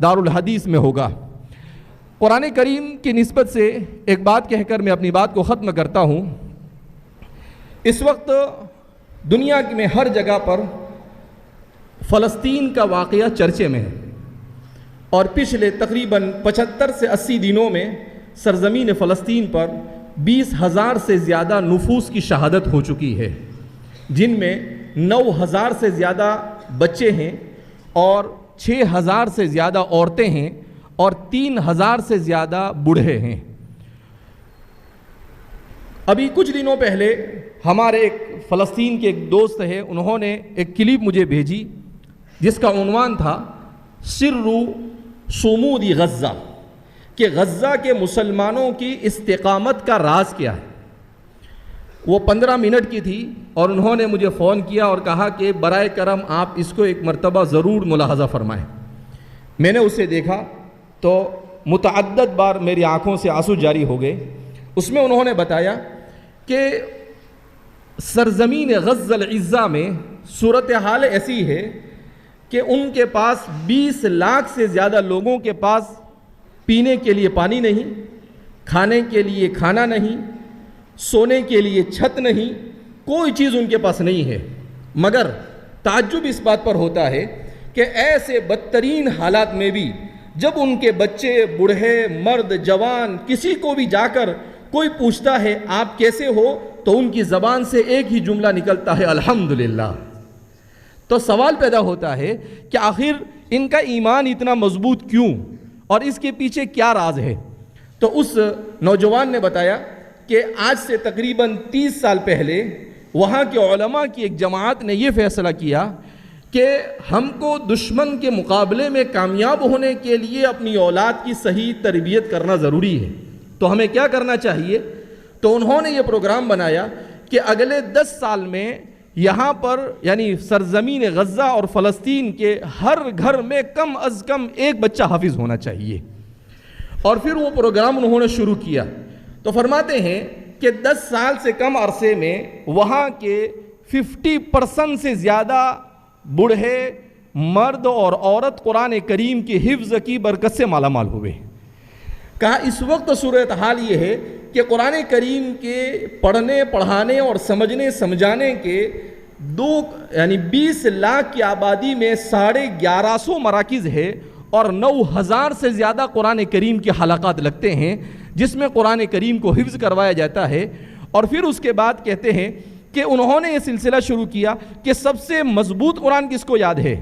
دارالحدیث میں ہوگا۔ قرآن کریم کی نسبت سے ایک بات کہہ کر میں اپنی بات کو ختم کرتا ہوں۔ اس وقت دنیا میں ہر جگہ پر فلسطین کا واقعہ چرچے میں ہے، اور پچھلے تقریباً 75 سے 80 دنوں میں سرزمین فلسطین پر 20,000 سے زیادہ نفوس کی شہادت ہو چکی ہے، جن میں 9,000 سے زیادہ بچے ہیں اور 6,000 سے زیادہ عورتیں ہیں اور 3,000 سے زیادہ بوڑھے ہیں۔ ابھی کچھ دنوں پہلے ہمارے ایک فلسطین کے ایک دوست ہے، انہوں نے ایک کلپ مجھے بھیجی جس کا عنوان تھا سر صمود غزہ، کہ غزہ کے مسلمانوں کی استقامت کا راز کیا ہے۔ وہ 15 منٹ کی تھی اور انہوں نے مجھے فون کیا اور کہا کہ برائے کرم آپ اس کو ایک مرتبہ ضرور ملاحظہ فرمائیں۔ میں نے اسے دیکھا تو متعدد بار میری آنکھوں سے آنسو جاری ہو گئے۔ اس میں انہوں نے بتایا کہ سرزمین غزہ العزہ میں صورتحال ایسی ہے کہ ان کے پاس 20 لاکھ سے زیادہ لوگوں کے پاس پینے کے لیے پانی نہیں، کھانے کے لیے کھانا نہیں، سونے کے لیے چھت نہیں، کوئی چیز ان کے پاس نہیں ہے۔ مگر تعجب اس بات پر ہوتا ہے کہ ایسے بدترین حالات میں بھی جب ان کے بچے، بوڑھے، مرد، جوان کسی کو بھی جا کر کوئی پوچھتا ہے آپ کیسے ہو تو ان کی زبان سے ایک ہی جملہ نکلتا ہے الحمدللہ۔ تو سوال پیدا ہوتا ہے کہ آخر ان کا ایمان اتنا مضبوط کیوں اور اس کے پیچھے کیا راز ہے؟ تو اس نوجوان نے بتایا کہ آج سے تقریباً 30 سال پہلے وہاں کے علماء کی ایک جماعت نے یہ فیصلہ کیا کہ ہم کو دشمن کے مقابلے میں کامیاب ہونے کے لیے اپنی اولاد کی صحیح تربیت کرنا ضروری ہے، تو ہمیں کیا کرنا چاہیے؟ تو انہوں نے یہ پروگرام بنایا کہ اگلے 10 سال میں یہاں پر یعنی سرزمین غزہ اور فلسطین کے ہر گھر میں کم از کم ایک بچہ حافظ ہونا چاہیے۔ اور پھر وہ پروگرام انہوں نے شروع کیا۔ تو فرماتے ہیں کہ 10 سال سے کم عرصے میں وہاں کے 50% سے زیادہ بوڑھے، مرد اور عورت قرآن کریم کی حفظ کی برکت سے مالا مال ہوئے۔ کہا اس وقت صورتحال یہ ہے کہ قرآن کریم کے پڑھنے، پڑھانے اور سمجھنے سمجھانے کے 20 لاکھ کی آبادی میں 1150 مراکز ہے اور 9,000 سے زیادہ قرآن کریم کے حلقات لگتے ہیں جس میں قرآن کریم کو حفظ کروایا جاتا ہے۔ اور پھر اس کے بعد کہتے ہیں کہ انہوں نے یہ سلسلہ شروع کیا کہ سب سے مضبوط قرآن کس کو یاد ہے؟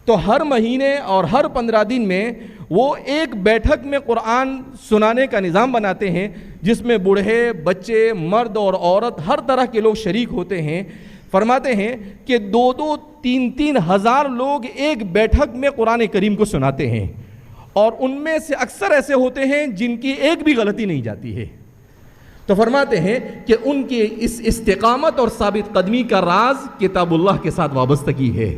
تو ہر مہینے اور ہر 15 دن میں وہ ایک بیٹھک میں قرآن سنانے کا نظام بناتے ہیں جس میں بوڑھے، بچے، مرد اور عورت ہر طرح کے لوگ شریک ہوتے ہیں۔ فرماتے ہیں کہ 2-2، 3-3 ہزار لوگ ایک بیٹھک میں قرآن کریم کو سناتے ہیں، اور ان میں سے اکثر ایسے ہوتے ہیں جن کی ایک بھی غلطی نہیں جاتی ہے۔ تو فرماتے ہیں کہ ان کی اس استقامت اور ثابت قدمی کا راز کتاب اللہ کے ساتھ وابستگی ہے۔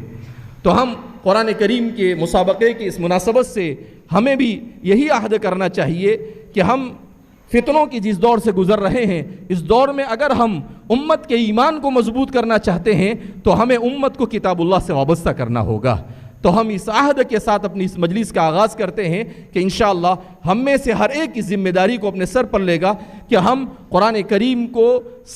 تو ہم قرآن کریم کے مسابقے کی اس مناسبت سے ہمیں بھی یہی عہد کرنا چاہیے کہ ہم فتنوں کی جس دور سے گزر رہے ہیں، اس دور میں اگر ہم امت کے ایمان کو مضبوط کرنا چاہتے ہیں تو ہمیں امت کو کتاب اللہ سے وابستہ کرنا ہوگا۔ تو ہم اس عہد کے ساتھ اپنی اس مجلس کا آغاز کرتے ہیں کہ انشاءاللہ ہم میں سے ہر ایک کی ذمہ داری کو اپنے سر پر لے گا کہ ہم قرآن کریم کو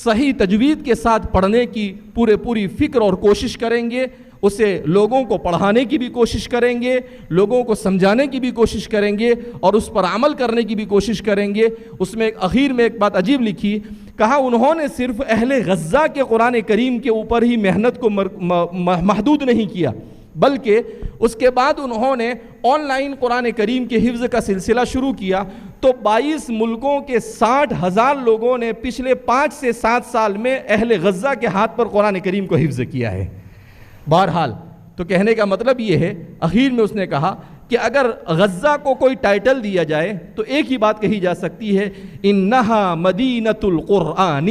صحیح تجوید کے ساتھ پڑھنے کی پوری فکر اور کوشش کریں گے، اسے لوگوں کو پڑھانے کی بھی کوشش کریں گے، لوگوں کو سمجھانے کی بھی کوشش کریں گے اور اس پر عمل کرنے کی بھی کوشش کریں گے۔ اس میں اخیر میں ایک بات عجیب لکھی، کہا انہوں نے صرف اہل غزہ کے قرآن کریم کے اوپر ہی محنت کو محدود نہیں کیا، بلکہ اس کے بعد انہوں نے آن لائن قرآن کریم کے حفظ کا سلسلہ شروع کیا۔ تو 22 ملکوں کے 60,000 لوگوں نے پچھلے 5 سے 7 سال میں اہل غزہ کے ہاتھ پر قرآن کریم کو حفظ کیا ہے۔ بہرحال تو کہنے کا مطلب یہ ہے، اخیر میں اس نے کہا کہ اگر غزہ کو کوئی ٹائٹل دیا جائے تو ایک ہی بات کہی جا سکتی ہے، انہا مدینۃ القرآن،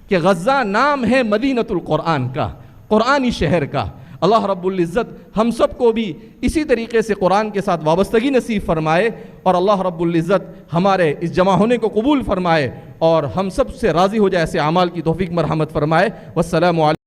کہ غزہ نام ہے مدینۃ القرآن کا، قرآنی شہر کا۔ اللہ رب العزت ہم سب کو بھی اسی طریقے سے قرآن کے ساتھ وابستگی نصیب فرمائے، اور اللہ رب العزت ہمارے اس جمع ہونے کو قبول فرمائے اور ہم سب سے راضی ہو جائے، ایسے اعمال کی توفیق مرحمت فرمائے۔ والسلام علیکم۔